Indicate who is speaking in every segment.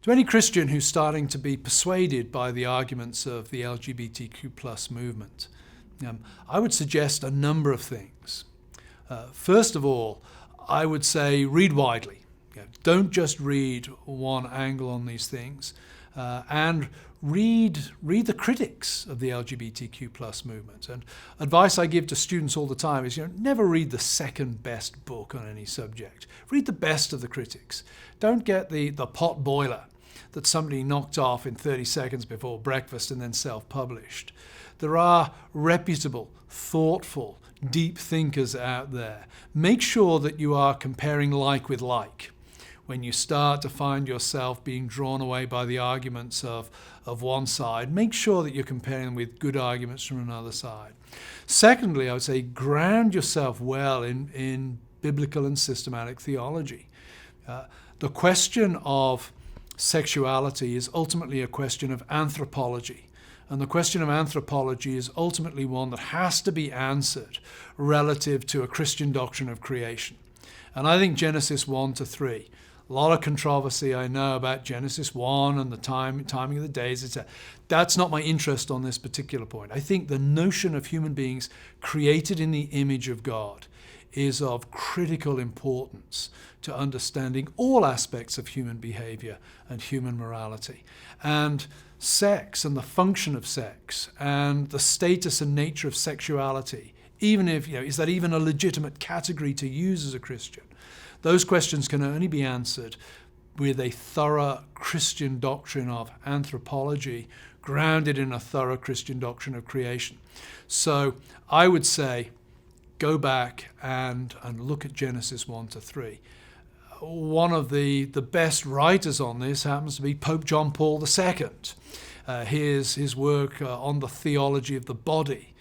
Speaker 1: To any Christian who's starting to be persuaded by the arguments of the LGBTQ plus movement, I would suggest a number of things. First of all, I would say read widely. Don't just read one angle on these things, and read the critics of the LGBTQ plus movement. And advice I give to students all the time is, never read the second best book on any subject. Read the best of the critics. Don't get the pot boiler that somebody knocked off in 30 seconds before breakfast and then self-published. There are reputable, thoughtful, deep thinkers out there. Make sure that you are comparing like with like. When you start to find yourself being drawn away by the arguments of one side, make sure that you're comparing them with good arguments from another side. Secondly, I would say ground yourself well in biblical and systematic theology. The question of sexuality is ultimately a question of anthropology. And the question of anthropology is ultimately one that has to be answered relative to a Christian doctrine of creation. And I think Genesis 1 to 3, a lot of controversy I know about Genesis 1 and the timing of the days, etc. That's not my interest on this particular point. I think the notion of human beings created in the image of God is of critical importance to understanding all aspects of human behavior and human morality. And sex and the function of sex and the status and nature of sexuality, even if, is that even a legitimate category to use as a Christian? Those questions can only be answered with a thorough Christian doctrine of anthropology grounded in a thorough Christian doctrine of creation. So I would say, go back and look at Genesis 1 to 3. One of the best writers on this happens to be Pope John Paul II. His work on the theology of the body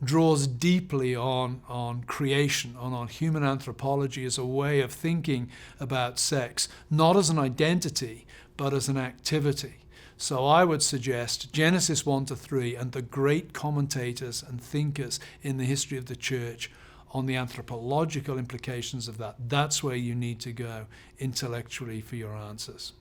Speaker 1: draws deeply on creation, on human anthropology as a way of thinking about sex, not as an identity, but as an activity. So I would suggest Genesis 1 to 3 and the great commentators and thinkers in the history of the church on the anthropological implications of that. That's where you need to go intellectually for your answers.